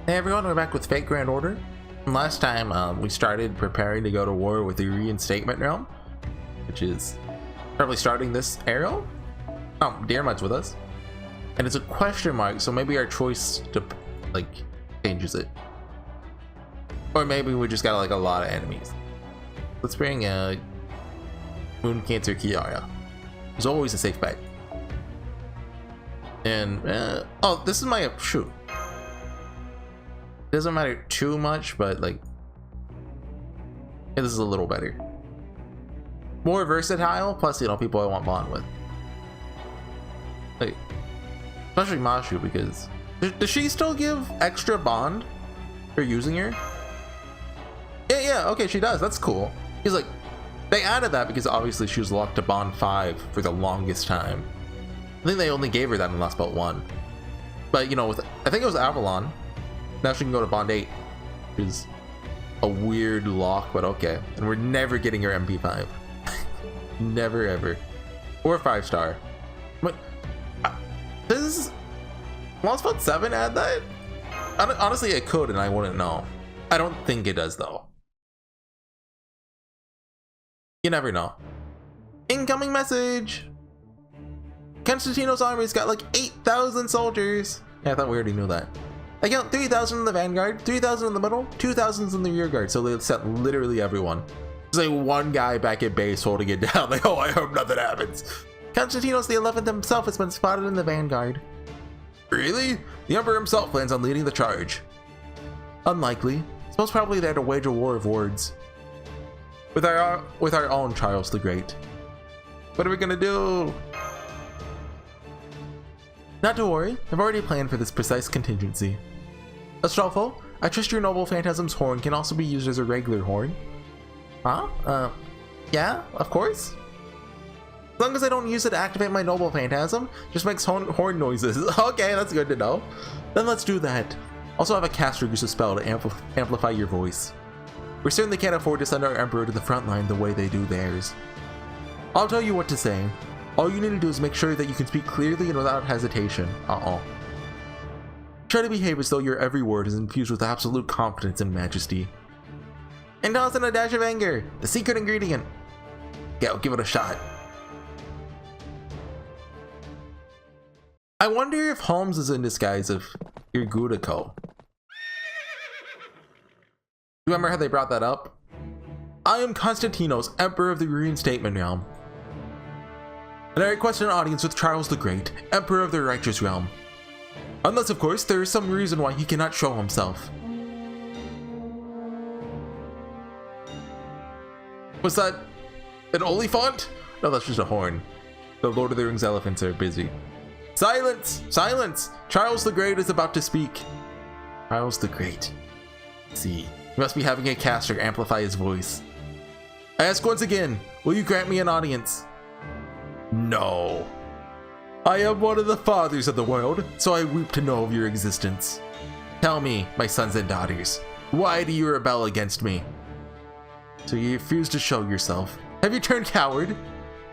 Hey everyone, we're back with Fate Grand Order. Last time we started preparing to go to war with the Reinstatement Realm, which is probably starting this arrow. Oh, Dearmud's with us. And it's a question mark, so maybe our choice to like changes it. Or maybe we just got like a lot of enemies. Let's bring Moon Cancer Kiara. There's always a safe bet. And oh, this is my shoot. Doesn't matter too much, but like this is a little better, more versatile, plus you know people I want bond with, like especially Mashu, because does she still give extra bond for using her? Yeah, okay, she does. That's cool. He's like, they added that because obviously she was locked to bond 5 for the longest time. I think they only gave her that in last belt 1, but you know, with I think it was Avalon. Now she can go to bond 8, which is a weird lock, but okay. And we're never getting her MP5. Never ever. Or 5-star. But does Lost Spot 7 add that? Honestly, it could and I wouldn't know. I don't think it does though. You never know. Incoming message! Constantino's army's got like 8,000 soldiers. Yeah, I thought we already knew that. I count 3,000 in the vanguard, 3,000 in the middle, 2,000 in the rear guard, so they set literally everyone. There's like one guy back at base holding it down, like, oh, I hope nothing happens. Constantinos the 11th himself has been spotted in the vanguard. Really? The Emperor himself plans on leading the charge. Unlikely. He's most probably there to wage a war of words. With our own Charles the Great. What are we gonna do? Not to worry, I've already planned for this precise contingency. Astolfo, I trust your noble phantasm's horn can also be used as a regular horn. Huh? Yeah, of course. As long as I don't use it to activate my noble phantasm, just makes horn noises. Okay, that's good to know. Then let's do that. Also have a caster use a spell to amplify your voice. We certainly can't afford to send our Emperor to the front line the way they do theirs. I'll tell you what to say. All you need to do is make sure that you can speak clearly and without hesitation. Try to behave as though your every word is infused with absolute confidence and majesty. And toss in a dash of anger, the secret ingredient. Yeah, I'll give it a shot. I wonder if Holmes is in disguise of Irgudiko. Remember how they brought that up? I am Constantinos, Emperor of the Reinstatement Realm. And I request an audience with Charles the Great, Emperor of the Righteous Realm. Unless, of course, there is some reason why he cannot show himself. Was that an Oliphant? No, that's just a horn. The Lord of the Rings elephants are busy. Silence! Silence! Charles the Great is about to speak. Charles the Great. Let's see. He must be having a caster amplify his voice. I ask once again, will you grant me an audience? No. I am one of the fathers of the world, so I weep to know of your existence. Tell me, my sons and daughters, why do you rebel against me? So you refuse to show yourself. Have you turned coward?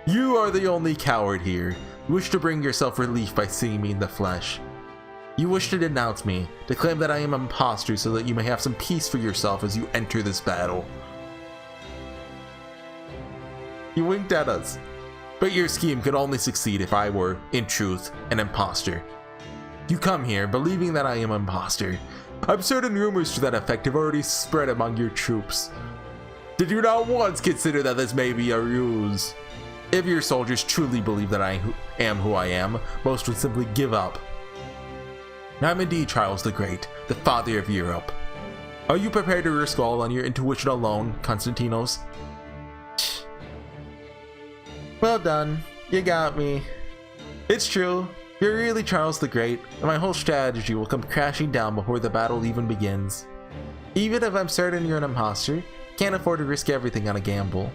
You are the only coward here. You wish to bring yourself relief by seeing me in the flesh. You wish to denounce me, to claim that I am an imposter so that you may have some peace for yourself as you enter this battle. You winked at us. But your scheme could only succeed if I were, in truth, an imposter. You come here believing that I am an imposter. I'm certain rumors to that effect have already spread among your troops. Did you not once consider that this may be a ruse? If your soldiers truly believe that I am who I am, most would simply give up. I'm indeed Charles the Great, the father of Europe. Are you prepared to risk all on your intuition alone, Constantinos? Well done, you got me. It's true, you're really Charles the Great, and my whole strategy will come crashing down before the battle even begins. Even if I'm certain you're an imposter, can't afford to risk everything on a gamble.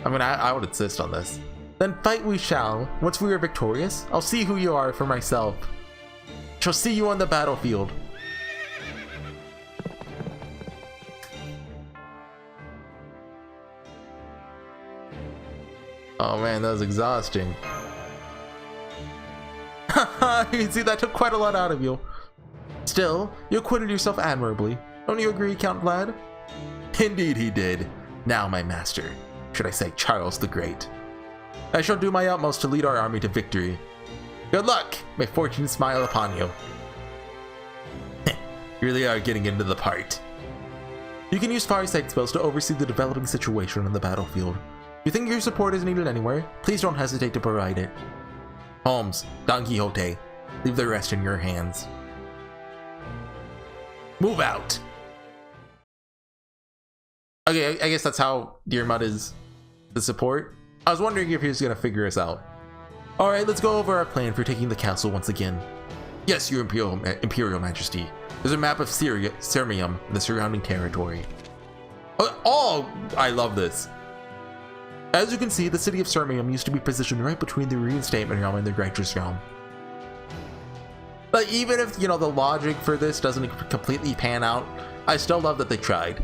I mean, I would insist on this. Then fight we shall. Once we are victorious, I'll see who you are for myself. Shall see you on the battlefield. Oh man, that was exhausting. You see, that took quite a lot out of you. Still, you acquitted yourself admirably. Don't you agree, Count Vlad? Indeed he did. Now, my master, should I say Charles the Great, I shall do my utmost to lead our army to victory. Good luck! May fortune smile upon you. You really are getting into the part. You can use Farsight spells to oversee the developing situation on the battlefield. If you think your support is needed anywhere, please don't hesitate to provide it. Holmes, Don Quixote, leave the rest in your hands. Move out! Okay, I guess that's how Dearmut is the support. I was wondering if he was gonna figure us out. Alright, let's go over our plan for taking the castle once again. Yes, your Imperial Majesty. There's a map of Sirmium and the surrounding territory. Oh, I love this. As you can see, the city of Sirmium used to be positioned right between the Reinstatement Realm and the Righteous Realm. But even if, you know, the logic for this doesn't completely pan out, I still love that they tried.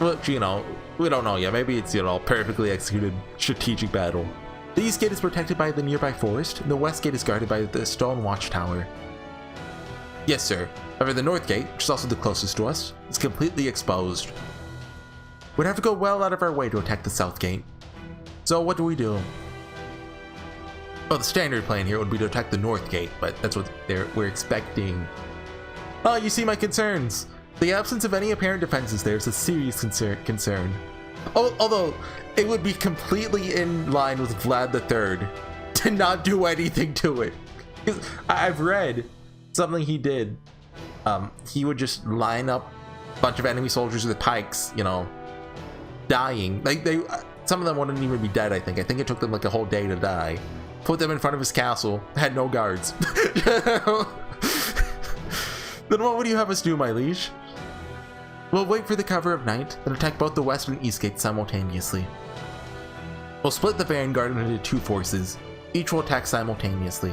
Well, you know, we don't know yet. Maybe it's, you know, perfectly executed strategic battle. The east gate is protected by the nearby forest, and the west gate is guarded by the stone watchtower. Yes, sir. However, the north gate, which is also the closest to us, is completely exposed. We'd have to go well out of our way to attack the south gate. So what do we do? Well, the standard plan here would be to attack the north gate, but that's what we're expecting. Oh, you see my concerns. The absence of any apparent defenses there is a serious concern. Although, it would be completely in line with Vlad III to not do anything to it. I've read something he did. He would just line up a bunch of enemy soldiers with pikes, you know, dying. Like, some of them wouldn't even be dead, I think. I think it took them like a whole day to die. Put them in front of his castle, had no guards. Then what would you have us do, my liege? We'll wait for the cover of night, then attack both the west and east gates simultaneously. We'll split the vanguard into two forces. Each will attack simultaneously.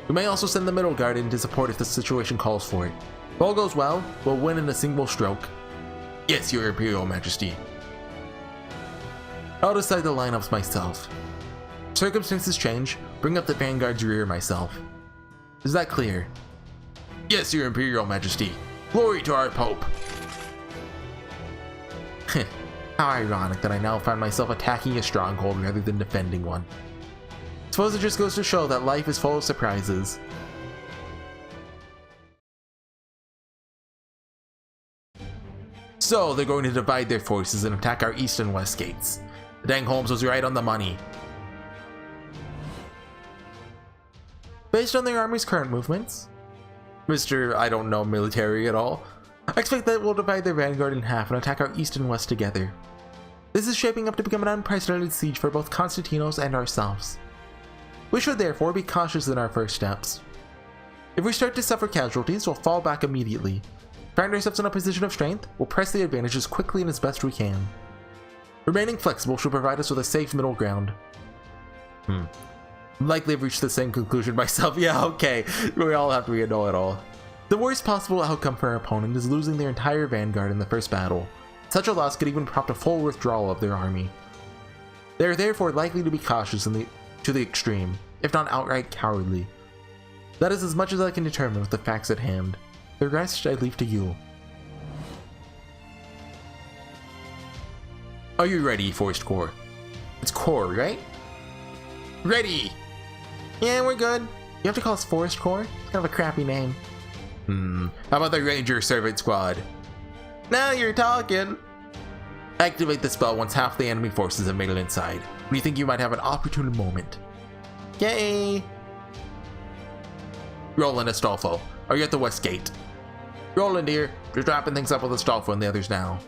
We may also send the middle guard in to support if the situation calls for it. If all goes well, we'll win in a single stroke. Yes, your Imperial Majesty. I'll decide the lineups myself. If circumstances change, bring up the vanguard's rear myself. Is that clear? Yes, your Imperial Majesty. Glory to our Pope. How ironic that I now find myself attacking a stronghold rather than defending one. Suppose it just goes to show that life is full of surprises. So they're going to divide their forces and attack our east and west gates. The dang Holmes was right on the money. Based on their army's current movements, Mr. I don't know military at all, I expect that we'll divide their vanguard in half and attack our east and west together. This is shaping up to become an unprecedented siege for both Constantinos and ourselves. We should therefore be cautious in our first steps. If we start to suffer casualties, we'll fall back immediately. Find ourselves in a position of strength, we'll press the advantage as quickly and as best we can. Remaining flexible should provide us with a safe middle ground. Likely have reached the same conclusion myself. Yeah, okay. We all have to be a know-it-all. The worst possible outcome for our opponent is losing their entire vanguard in the first battle. Such a loss could even prompt a full withdrawal of their army. They are therefore likely to be cautious to the extreme, if not outright cowardly. That is as much as I can determine with the facts at hand. The rest I leave to you. Are you ready, Forest Corps? It's Corps, right? Ready! Yeah, we're good. You have to call us Forest Corps? It's kind of a crappy name. How about the Ranger Servant Squad? Now you're talking! Activate the spell once half the enemy forces have made it inside. When you think you might have an opportune moment. Yay! Roland, Astolfo. Are you at the west gate? Roland here. Just wrapping things up with Astolfo and the others now.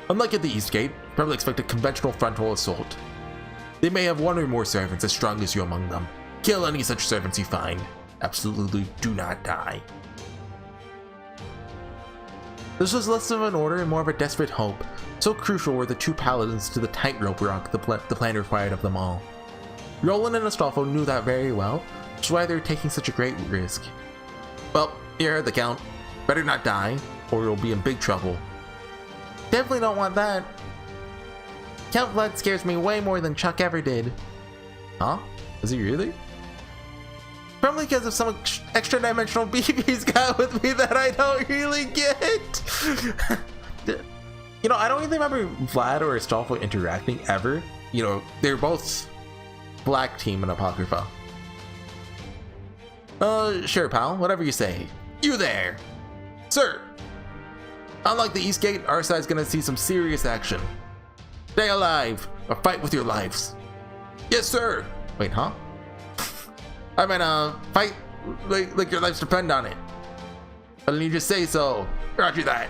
Unlike at the east gate, probably expect a conventional frontal assault. They may have one or more servants as strong as you among them. Kill any such servants you find. Absolutely do not die. This was less of an order and more of a desperate hope. So crucial were the two paladins to the tightrope rock the plan required of them all. Roland and Astolfo knew that very well, which is why they were taking such a great risk. Well, here, the Count. Better not die, or you'll be in big trouble. Definitely don't want that. Count Vlad scares me way more than Chuck ever did. Huh? Is he really? Probably because of some extra dimensional BB's got with me that I don't really get? You know, I don't even remember Vlad or Astolfo interacting ever. You know, they're both black team in Apocrypha. Sure, pal. Whatever you say. You there! Sir! Unlike the East Gate, our side's gonna see some serious action. Stay alive, or fight with your lives. Yes, sir! Wait, huh? I mean, fight like your lives depend on it. Why didn't you just say so? Roger that.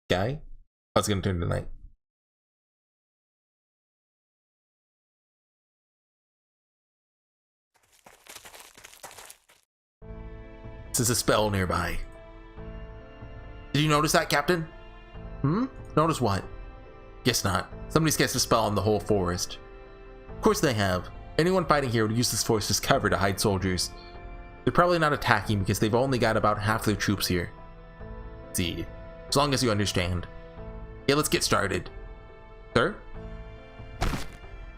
Guy? I was gonna turn tonight. This is a spell nearby. Did you notice that, Captain? Notice what? Guess not. Somebody's cast a spell on the whole forest. Of course they have. Anyone fighting here would use this forest as cover to hide soldiers. They're probably not attacking because they've only got about half their troops here. See, as long as you understand. Yeah, let's get started. Sir?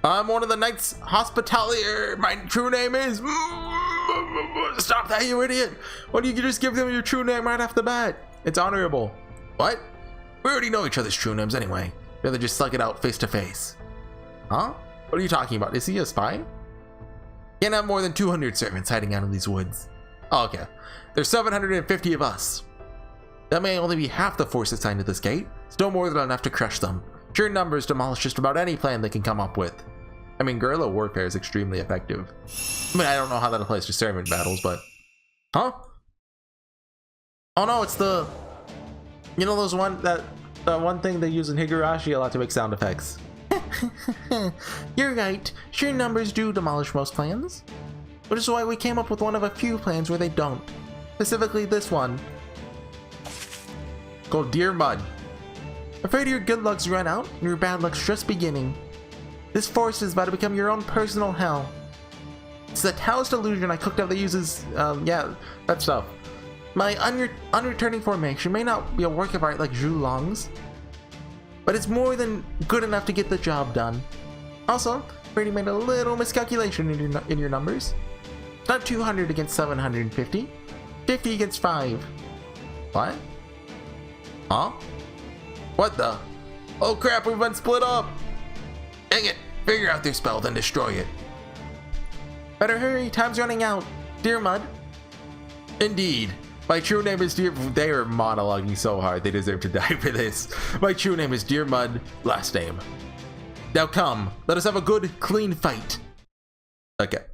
I'm one of the Knights Hospitalier. My true name is... Stop that, you idiot! Why don't you just give them your true name right off the bat? It's honorable. What? We already know each other's true names anyway. Rather just slug it out face to face. Huh? What are you talking about? Is he a spy? Can't have more than 200 servants hiding out in these woods. Oh, okay. There's 750 of us. That may only be half the force assigned to this gate. Still more than enough to crush them. Sheer numbers demolish just about any plan they can come up with. I mean, guerrilla warfare is extremely effective. I mean, I don't know how that applies to servant battles, but... Huh? Oh no, it's the... You know those one thing they use in Higurashi a lot to make sound effects. You're right. Sheer numbers do demolish most plans. Which is why we came up with one of a few plans where they don't. Specifically this one. Called Dear Mud. Afraid your good luck's run out and your bad luck's just beginning. This forest is about to become your own personal hell. It's the Taoist illusion I cooked up that uses, yeah, that stuff. My unreturning formation may not be a work of art like Zhu Long's, but it's more than good enough to get the job done. Also, Brady made a little miscalculation in your numbers. It's not 200 against 750, 50 against 5. What? Huh? What the? Oh crap, we've been split up! Dang it! Figure out their spell, then destroy it. Better hurry, time's running out. Dear Mud. Indeed. My true name is Dear... They are monologuing so hard, they deserve to die for this. My true name is Dear Mud, last name. Now come, let us have a good, clean fight. Okay.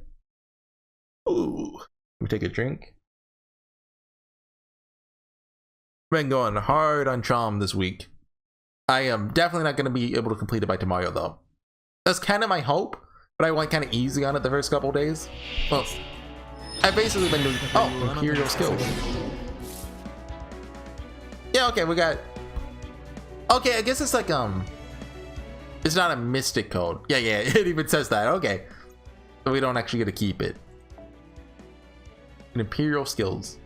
Ooh. Let me take a drink. Been going hard on Traum this week. I am definitely not going to be able to complete it by tomorrow, though. That's kind of my hope, but I went kind of easy on it the first couple days. Well, I've basically been doing... Oh, Imperial skills. Yeah, okay, we got... Okay, I guess it's like, it's not a mystic code. Yeah, it even says that. Okay. So we don't actually get to keep it. Imperial skills.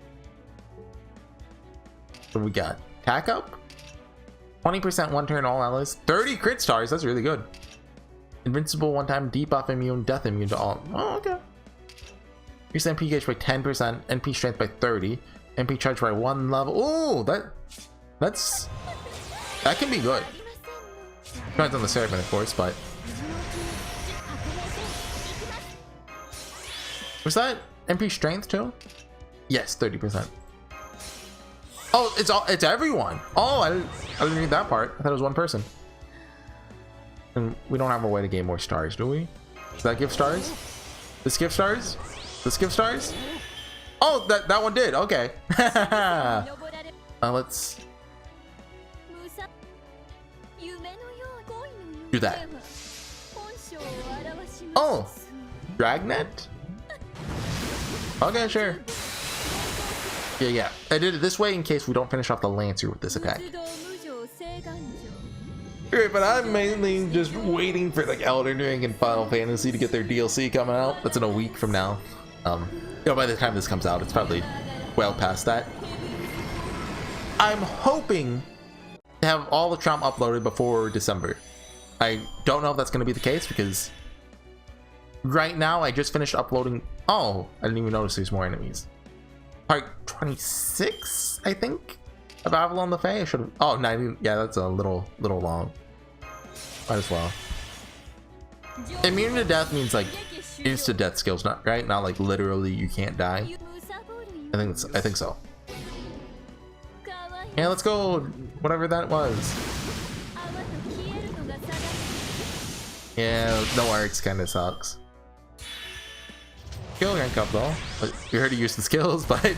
What do we got? Tack up? 20% one turn all allies. 30 crit stars. That's really good. Invincible one time, debuff immune, death immune to all. Oh, okay. Increase MP gauge by 10%, NP strength by 30, MP charge by 1 level. Oh, that can be good. Depends on the servant, of course, but was that MP strength too? Yes, 30%. Oh, it's everyone. Oh, I didn't read that part. I thought it was one person. And we don't have a way to gain more stars, do we? Does that give stars? This give stars? This give stars? Oh, that one did. Okay. Let's do that. Oh, Dragnet? Okay, sure. Yeah. I did it this way in case we don't finish off the Lancer with this attack. Alright, but I'm mainly just waiting for like Elden Ring and Final Fantasy to get their DLC coming out. That's in a week from now. You know, by the time this comes out, it's probably well past that. I'm hoping to have all the Traum uploaded before December. I don't know if that's going to be the case because right now. I just finished uploading. Oh, I didn't even notice there's more enemies. Part 26, I think, of Avalon the Fae. I should have. Oh, 90. Yeah, that's a little long. Might as well. Immune to death means like instant death skills, not right? Not like literally you can't die. I think so. Yeah, let's go. Whatever that was. Yeah, no arts kind of sucks. Skill rank up though. You heard to use the skills, but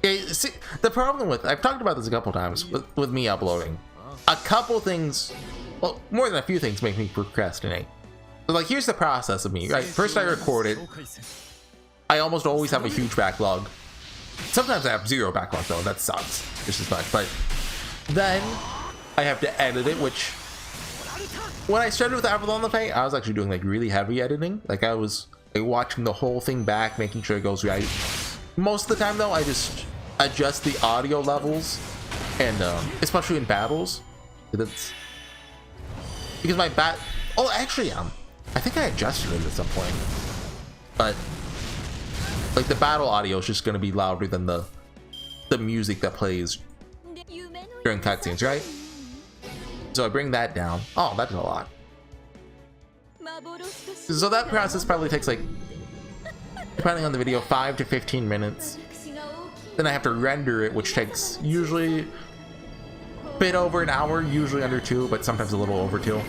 yeah, see, the problem with, I've talked about this a couple times with me uploading. A couple things, well, more than a few things make me procrastinate. So like, here's the process of me, right? First I record it. I almost always have a huge backlog. Sometimes I have zero backlog though, that sucks just as much. But then I have to edit it, which when I started with Avalon the Fae, I was actually doing like really heavy editing. Like I was like, watching the whole thing back, making sure it goes right. Most of the time though, I just adjust the audio levels, and especially in battles, that's because my oh, actually, I think I adjusted it at some point, but like the battle audio is just gonna be louder than the music that plays during cutscenes, right? So I bring that down. Oh, that's a lot. So that process probably takes like, depending on the video, 5 to 15 minutes. Then I have to render it, which takes usually a bit over an hour, usually under 2, but sometimes a little over 2.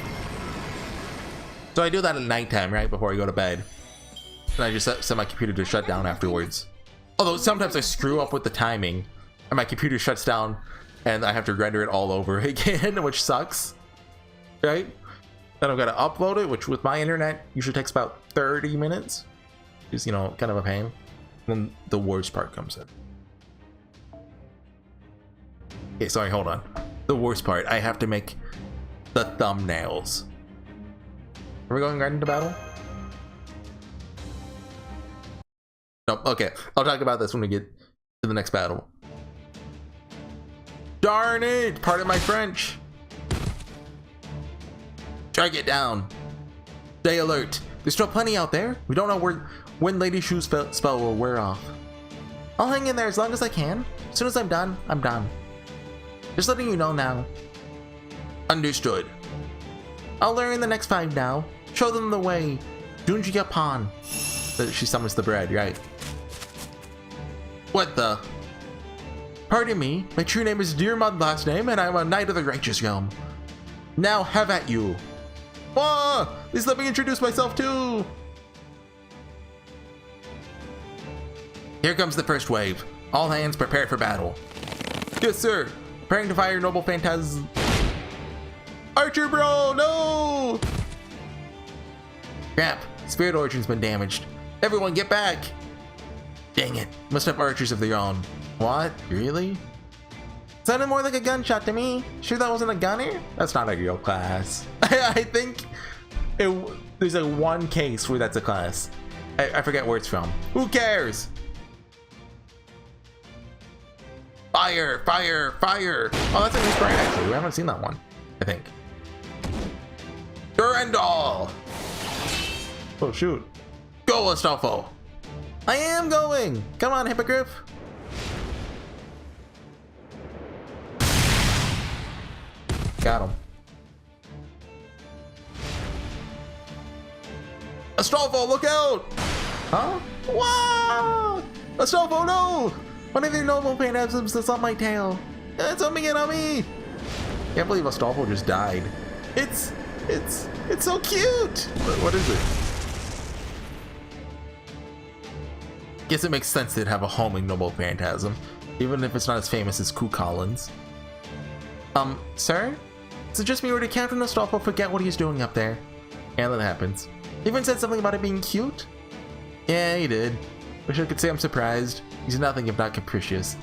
So I do that at nighttime, right before I go to bed. And I just set my computer to shut down afterwards. Although sometimes I screw up with the timing and my computer shuts down and I have to render it all over again, which sucks, right? Then I've got to upload it, which with my internet usually takes about 30 minutes. Is, you know, kind of a pain. And then the worst part comes in. Okay, sorry, hold on. The worst part, I have to make the thumbnails. Are we going right into battle? Nope, okay. I'll talk about this when we get to the next battle. Darn it! Pardon my French. Strike it down. Stay alert. There's still plenty out there. We don't know when Lady Shu's spell will wear off. I'll hang in there as long as I can. As soon as I'm done, I'm done. Just letting you know now. Understood. I'll learn the next 5 now. Show them the way. Junji Yapon. She summons the bread, right? What the? Pardon me, my true name is Dearmud last name, and I'm a knight of the righteous realm. Now have at you. Whoa! Please let me introduce myself too. Here comes the first wave. All hands prepare for battle. Yes, sir. Preparing to fire noble phantasm. Archer bro, no! Crap, Spirit Origin's been damaged. Everyone get back! Dang it, must have archers of their own. What? Really? Sounded more like a gunshot to me. Sure that wasn't a gunner? That's not a real class. I think there's a one case where that's a class. I forget where it's from. Who cares? Fire! Fire! Fire! Oh, that's a new sprite actually. We haven't seen that one, I think. Durandal! Oh shoot. Go, Astolfo! I am going! Come on, Hippogriff! Got him. Astolfo, look out! Huh? Wow! Astolfo, no! One of your noble phantasms that's on my tail. It's on me and on me! Can't believe Astolfo just died. It's so cute! What is it? Guess it makes sense they'd have a homing noble phantasm, even if it's not as famous as Ku Collins. Sir? Suggest me or did Captain Astolfo forget what he's doing up there? Yeah, that happens. He even said something about it being cute? Yeah, he did. Wish I could say I'm surprised. He's nothing if not capricious.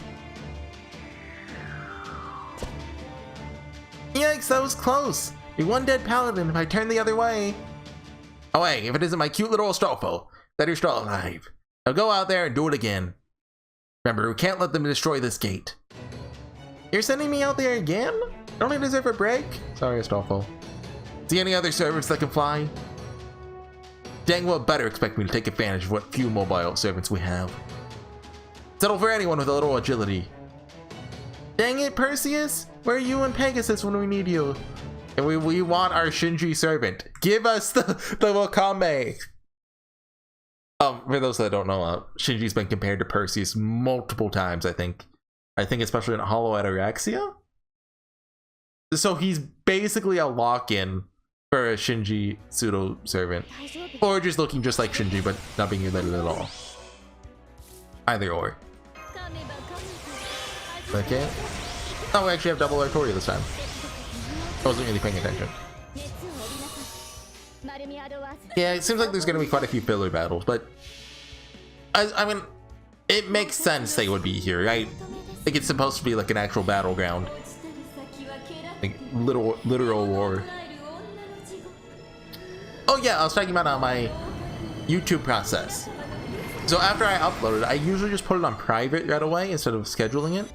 Yikes, that was close. You're one dead paladin if I turn the other way. Oh hey, if it isn't my cute little Astolfo, that you're still alive. Now go out there and do it again. Remember, we can't let them destroy this gate. You're sending me out there again? Don't I deserve a break? Sorry, Astolfo. See any other servants that can fly? Dang well better expect me to take advantage of what few mobile servants we have. Settle for anyone with a little agility. Dang it, Perseus! Where are you and Pegasus when we need you? And we want our Shinji servant. Give us the Wakame! For those that don't know, Shinji's been compared to Perseus multiple times, I think. I think especially in Hollow Ataraxia? So he's basically a lock-in for a Shinji pseudo-servant. Or just looking just like Shinji, but not being related at all. Either or. Okay. Oh, we actually have double Artoria this time. I wasn't really paying attention. Yeah, it seems like there's going to be quite a few filler battles, but I mean, it makes sense they would be here, right? Like, it's supposed to be like an actual battleground. Like, literal war. Oh yeah, I was talking about my YouTube process. So after I upload it, I usually just put it on private right away instead of scheduling it.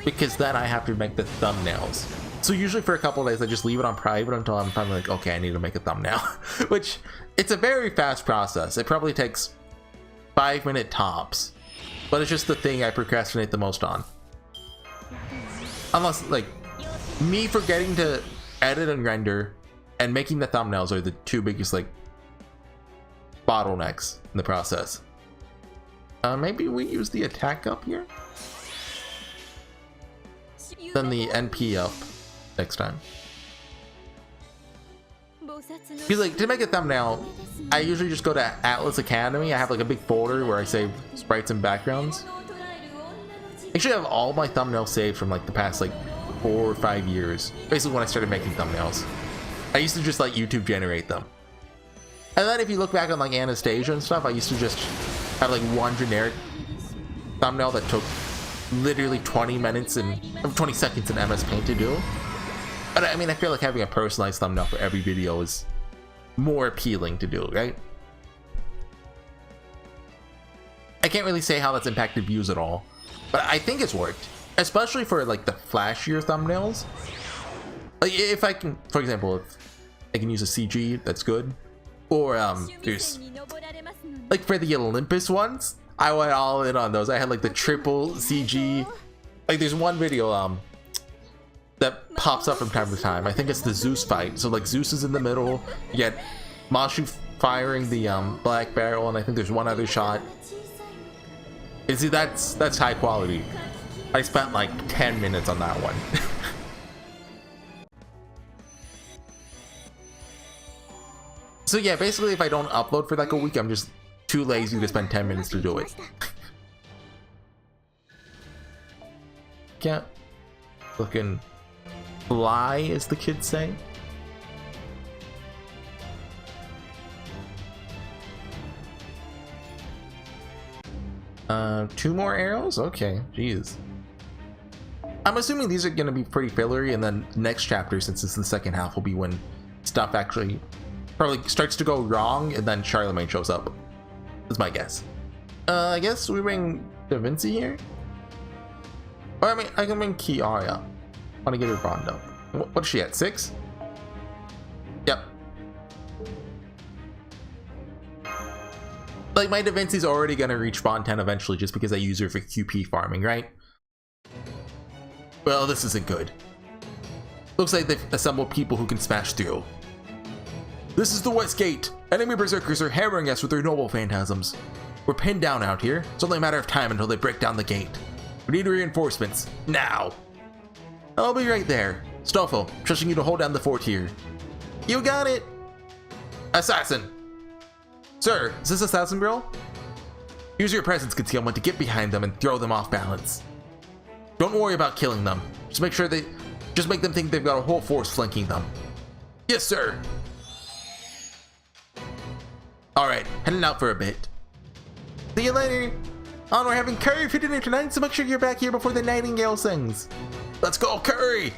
Because then I have to make the thumbnails. So usually for a couple of days, I just leave it on private until I'm finally like, okay, I need to make a thumbnail. Which, it's a very fast process. It probably takes 5-minute tops. But it's just the thing I procrastinate the most on. Unless, like, me forgetting to edit and render and making the thumbnails are the two biggest, like, bottlenecks in the process. Maybe we use the attack up here? Then the NP up next time. Because, like, to make a thumbnail, I usually just go to Atlas Academy. I have like a big folder where I save sprites and backgrounds. Actually, I have all my thumbnails saved from like the past like 4 or 5 years. Basically when I started making thumbnails. I used to just let YouTube generate them. And then if you look back on like Anastasia and stuff, I used to just have like one generic thumbnail that took literally 20 minutes and 20 seconds in MS Paint to do. But I mean, I feel like having a personalized thumbnail for every video is more appealing to do, right? I can't really say how that's impacted views at all, but I think it's worked, especially for like the flashier thumbnails. Like if I can, for example, if I can use a CG that's good, or there's like for the Olympus ones, I went all in on those. I had like the triple CG. Like there's one video that pops up from time to time. I think it's the Zeus fight. So like Zeus is in the middle, you get Mashu firing the black barrel, and I think there's one other shot. And see, that's high quality. I spent like 10 minutes on that one. So yeah, basically if I don't upload for like a week, I'm just too lazy to spend 10 minutes to do it. Can't looking fly, as the kids say. Two more arrows? Okay, jeez. I'm assuming these are gonna be pretty fillery, and then next chapter, since it's the second half, will be when stuff actually probably starts to go wrong, and then Charlemagne shows up. That's my guess. I guess we bring Da Vinci here? Or I mean, I can bring Kiara. I want to get her bond up. What's she at? 6? Yep. Like, my Da Vinci's already gonna reach bond 10 eventually just because I use her for QP farming, right? Well, this isn't good. Looks like they've assembled people who can smash through. This is the West Gate. Enemy berserkers are hammering us with their noble phantasms. We're pinned down out here. It's only a matter of time until they break down the gate. We need reinforcements. Now. I'll be right there. Stoffel, trusting you to hold down the fort here. You got it. Assassin. Sir, is this Assassin Bro? Use your presence concealment to get behind them and throw them off balance. Don't worry about killing them. Just make them think they've got a whole force flanking them. Yes, sir. Alright, heading out for a bit. See you later. Oh, we're having curry for dinner tonight, so make sure you're back here before the nightingale sings. Let's go, curry!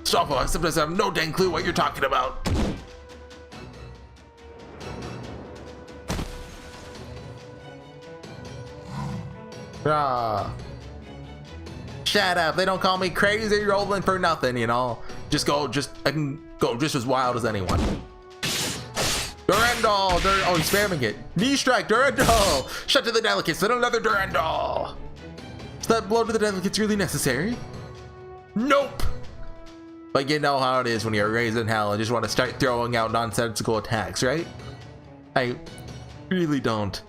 Stoffel, I sometimes have no dang clue what you're talking about. Rah. Shut up. They don't call me crazy rolling for nothing, you know. I can go just as wild as anyone. Durandal! Oh, he's spamming it. Knee strike, Durandal! Shut to the delicates, then another Durandal! Is that blow to the delicates really necessary? Nope! But you know how it is when you're raised in hell and just want to start throwing out nonsensical attacks, right? I really don't.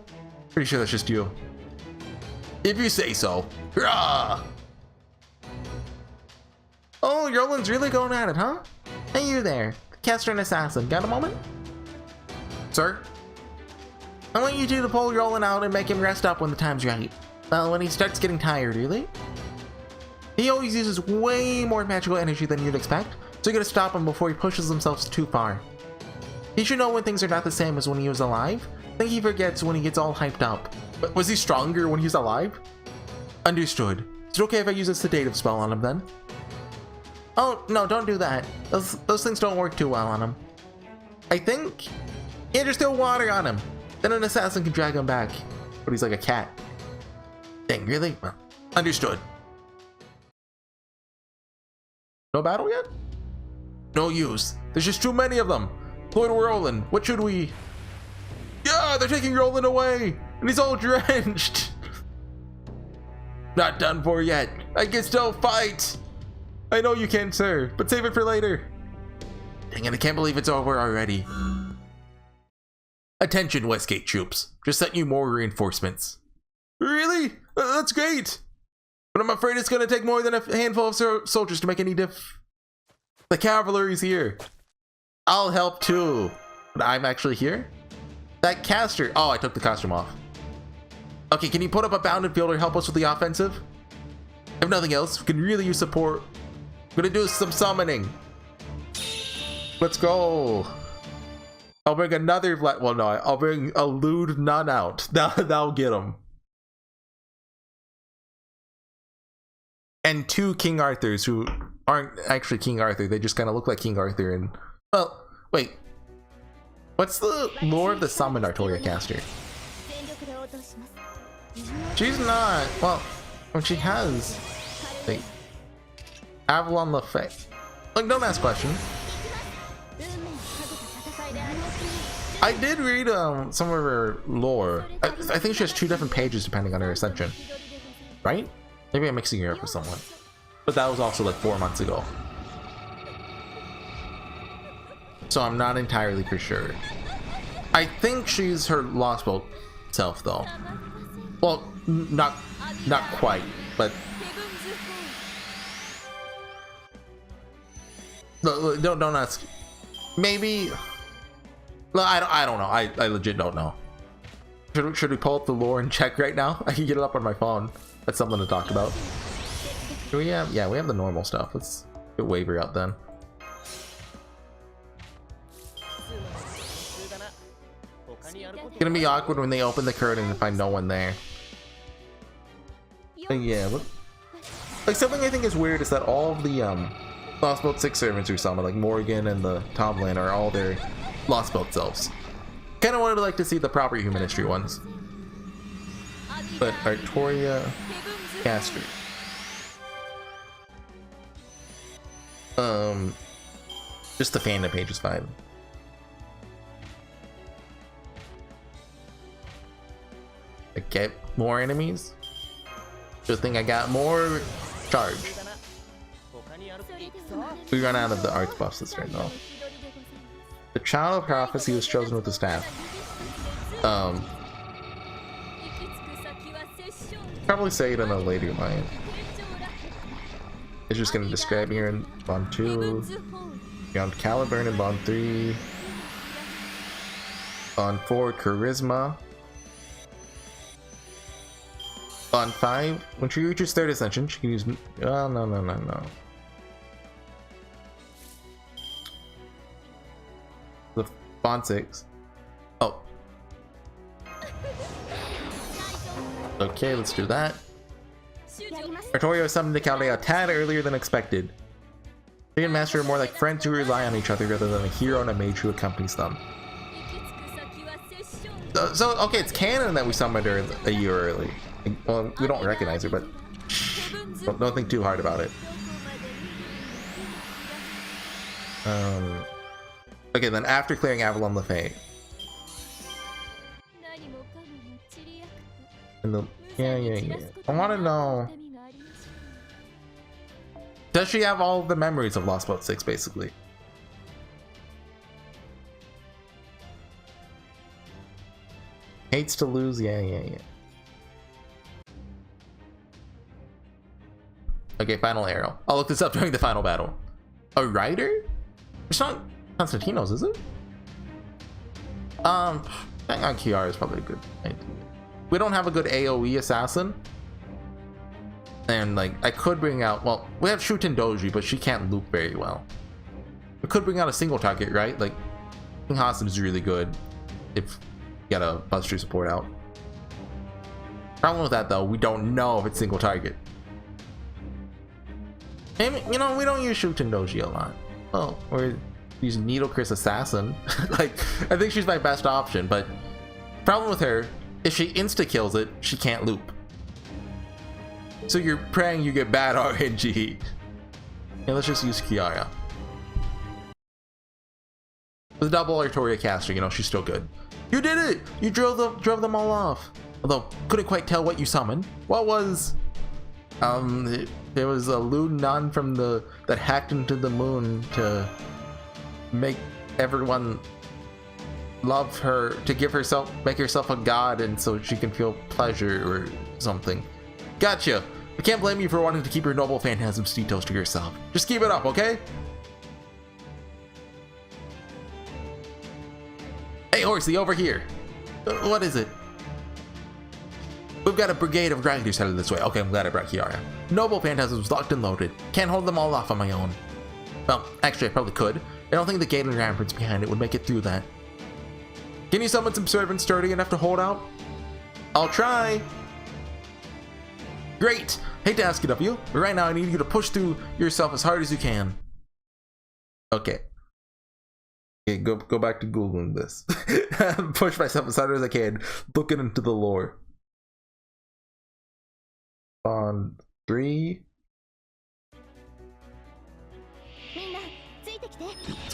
Pretty sure that's just you. If you say so. Hurrah! Oh, Yolan's really going at it, huh? Hey, you there. Caster and assassin. Got a moment? Sir? I want you two to pull Roland out and make him rest up when the time's right. Well, when he starts getting tired, really? He always uses way more magical energy than you'd expect, so you gotta stop him before he pushes himself too far. He should know when things are not the same as when he was alive. I think he forgets when he gets all hyped up. But was he stronger when he was alive? Understood. Is it okay if I use a sedative spell on him then? Oh, no, don't do that. Those things don't work too well on him. I think... Yeah, just throw water on him. Then an assassin can drag him back. But he's like a cat. Dang, really? Well, understood. No battle yet? No use. There's just too many of them. Lord Roland, what should we... Yeah, they're taking Roland away. And he's all drenched. Not done for yet. I can still fight. I know you can, sir, but save it for later. Dang it, I can't believe it's over already. Attention, Westgate troops. Just sent you more reinforcements. Really? That's great. But I'm afraid it's going to take more than a handful of soldiers to make any diff. The cavalry's here. I'll help too. But I'm actually here? That caster. Oh, I took the costume off. Okay, can you put up a bounded field or help us with the offensive? If nothing else, we can really use support. I'm gonna do some summoning. Let's go. I'll bring another, well no, I'll bring a lewd nun out. That'll get him. And 2 King Arthurs who aren't actually King Arthur. They just kind of look like King Arthur and, well, wait. What's the lore of the summoned Artoria caster? She's not, well, she has, like, Avalon LaFay. Like, don't ask questions. I did read some of her lore. I think she has 2 different pages depending on her ascension. Right? Maybe I'm mixing her up with someone. But that was also like 4 months ago. So I'm not entirely for sure. I think she's her Lost Bolt self though. Well, not quite, but don't ask. Maybe. Well, I don't know. I legit don't know. Should we pull up the lore and check right now? I can get it up on my phone. That's something to talk about. Do we have? Yeah, we have the normal stuff. Let's get Waver out then. It's gonna be awkward when they open the curtain and find no one there. But yeah, look. Like something I think is weird is that all of the Lost Bolt 6 servants who summon, like Morgan and the Tomlin, are all their Lost Bolt selves. Kind of wanted to like to see the proper human history ones. But Artoria caster. Just the fandom page is fine. Okay, more enemies. Good thing I got more charge. We run out of the arts buffs this turn though. The Child of Prophecy was chosen with the staff. Probably say it in a later line. It's just gonna describe here in Bond 2, Beyond Caliburn in Bond 3, Bond 4 Charisma, Bond 5. When she reaches 3rd Ascension, she can use. Oh no. The Bond 6. Oh. Okay, let's do that. Artoria summoned the Chaldea a tad earlier than expected. They and Master are more like friends who rely on each other rather than a hero and a mage who accompanies them. So okay, it's canon that we summoned her a year early. Well, we don't recognize her, but Don't think too hard about it. Okay, then after clearing Avalon Lefay. Yeah. I want to know. Does she have all the memories of Lost Boat 6, basically? Hates to lose, yeah. Okay, final arrow. I'll look this up during the final battle. A rider? It's not Constantino's, is it? Bang on Kiara is probably a good idea. We don't have a good AoE assassin. And like, I could bring out, well, we have Shuten Doji, but she can't loop very well. We could bring out a single target, right? Like, King Hassan is really good if you got a Buster support out. Problem with that though, we don't know if it's single target. And, you know, we don't use Shuten Doji a lot. Well, we're using Needle Chris Assassin. Like, I think she's my best option, but problem with her, if she insta-kills it, she can't loop. So you're praying you get bad RNG. And let's just use Kiara. With double Artoria caster, you know, she's still good. You did it! You drove them all off. Although, couldn't quite tell what you summoned. What was... there was a Loon Nun from that hacked into the moon to make everyone love her, to make herself a god, and so she can feel pleasure or something. Gotcha. I can't blame you for wanting to keep your noble phantasm Steetos to yourself. Just keep it up, okay? Hey, Horsey, over here. What is it? We've got a brigade of grinders headed this way. Okay, I'm glad I brought Kiara. Noble phantasms locked and loaded. Can't hold them all off on my own. Well, actually, I probably could. I don't think the gate and ramparts behind it would make it through that. Can you summon some servants sturdy enough to hold out? I'll try. Great! Hate to ask it of you, but right now I need you to push through yourself as hard as you can. Okay. Okay, go back to Googling this. Push myself as hard as I can, looking into the lore. On 3.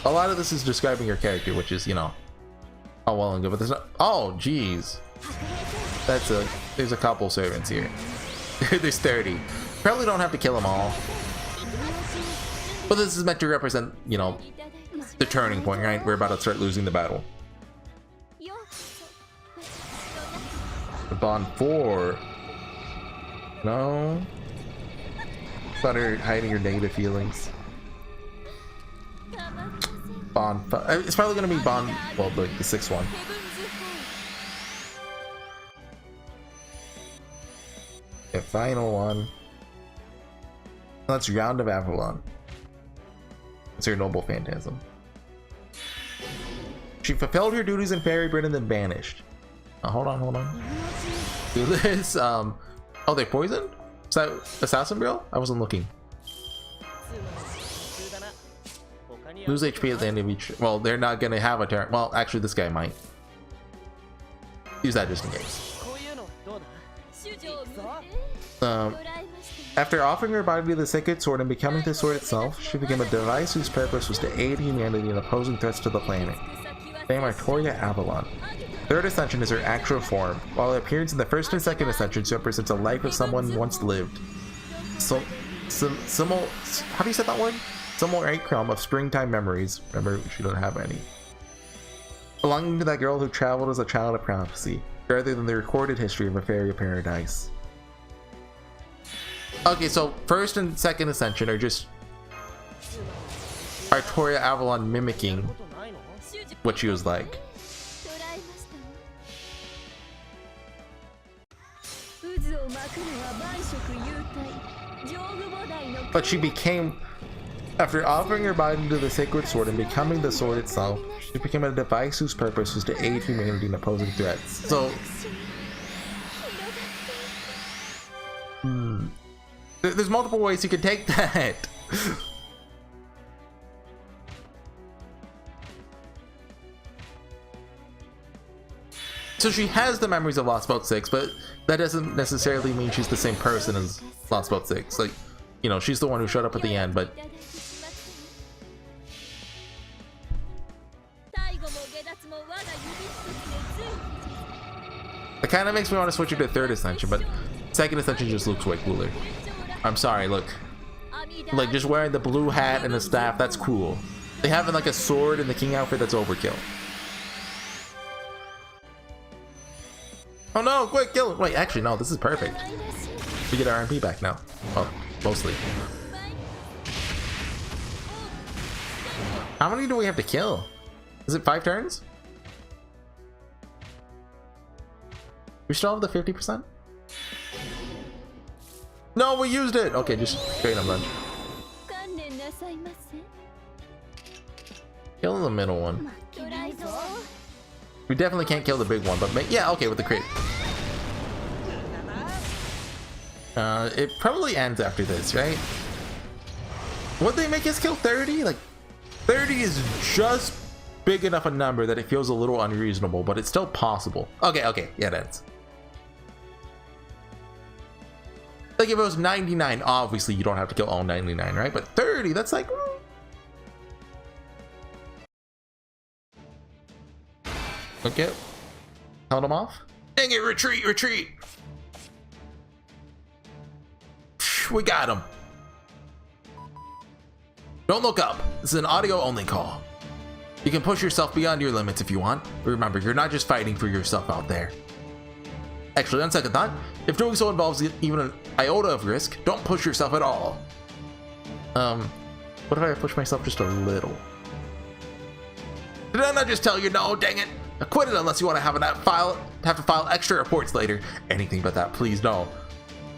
A lot of this is describing your character, which is, you know, oh well and good, but there's not. Oh, geez. There's a couple servants here. There's 30. Probably don't have to kill them all. But this is meant to represent, you know, the turning point, right? We're about to start losing the battle. Bond 4. No. Better hiding your negative feelings. Bond 5. It's probably gonna be Bond, well, the 6th one. The final one. That's Round of Avalon. It's her noble phantasm. She fulfilled her duties in Fairy Britain and then vanished. Hold on. Do this. Oh, they poisoned? Is that Assassin Bro? I wasn't looking. Lose HP at the end of each. Well, they're not gonna have a turn. Well, actually, this guy might. Use that just in case. After offering her body to the sacred sword and becoming the sword itself, she became a device whose purpose was to aid humanity in opposing threats to the planet. Named Artoria Avalon. Third Ascension is her actual form, while her appearance in the first and second Ascensions represents a life of someone once lived. How do you say that word? Simul Acrum of springtime memories. Remember, she doesn't have any. Belonging to that girl who traveled as a child of prophecy, rather than the recorded history of a fairy paradise. Okay, so first and second Ascension are just Artoria Avalon mimicking what she was like. But she became, after offering her body to the sacred sword and becoming the sword itself, she became a device whose purpose was to aid humanity in opposing threats. So, there's multiple ways you could take that. So she has the memories of Lost Boat 6, but that doesn't necessarily mean she's the same person as Lost Boat 6. Like, you know, she's the one who showed up at the end, but... It kind of makes me want to switch it to third ascension, but second ascension just looks way cooler. I'm sorry, look. Like, just wearing the blue hat and the staff, that's cool. They having like a sword in the king outfit, that's overkill. Oh no, quick, kill him. Wait, actually, no, this is perfect. We get our MP back now. Well, mostly. How many do we have to kill? Is it 5 turns? We still have the 50%? No, we used it! Okay, just straight up lunge. Kill the middle one. We definitely can't kill the big one, but yeah, okay, with the crit. It probably ends after this, right? Would they make us kill 30? Like, 30 is just big enough a number that it feels a little unreasonable, but it's still possible. Okay, yeah, it ends. Like, if it was 99, obviously you don't have to kill all 99, right? But 30, that's like... Okay. Held him off. Dang it, retreat, retreat! We got him. Don't look up. This is an audio-only call. You can push yourself beyond your limits if you want. But remember, you're not just fighting for yourself out there. Actually, on second thought, if doing so involves even an iota of risk, don't push yourself at all. What if I push myself just a little? Did I not just tell you no? Dang it! Quit it unless you want to have to file extra reports later. Anything but that, please no.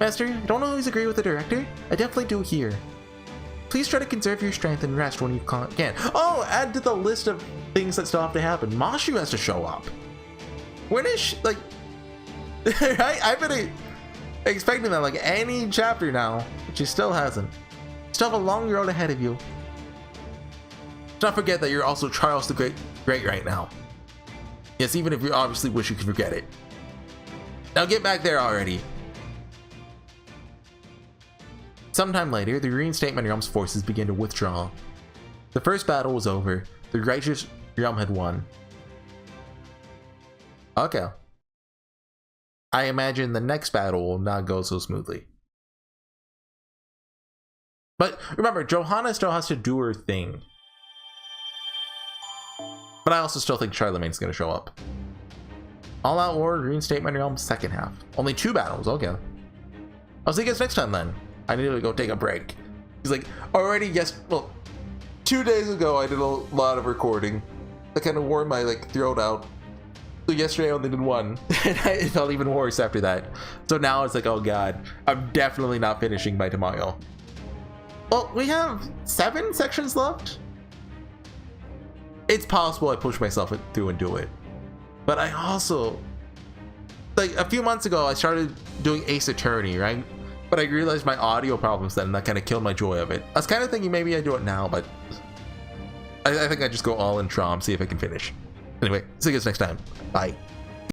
Master, I don't always agree with the director. I definitely do here. Please try to conserve your strength and rest when you can. Oh, add to the list of things that still have to happen. Mashu has to show up. When is she, like... right? I've been expecting that like any chapter now, but she still hasn't. Still have a long road ahead of you. Don't forget that you're also Charles the Great right now. Yes, even if you obviously wish you could forget it. Now get back there already. Sometime later, the reinstatement realm's forces began to withdraw. The first battle was over. The righteous realm had won. Okay. I imagine the next battle will not go so smoothly. But remember, Johanna still has to do her thing. But I also still think Charlemagne's gonna show up. All Out War, Reinstatement Realm, second half. Only 2 battles, okay. I'll see you guys next time then. I need to go take a break. He's like, already, yes, well, 2 days ago I did a lot of recording. I kind of wore my like throat out. So yesterday I only did 1, and it felt even worse after that. So now it's like, oh god, I'm definitely not finishing by tomorrow. Well, we have 7 sections left. It's possible I push myself through and do it. But I also, like a few months ago, I started doing Ace Attorney, right? But I realized my audio problems then, and that kind of killed my joy of it. I was kind of thinking maybe I do it now, but I think I just go all in Traum, see if I can finish. Anyway, see you guys next time. Bye.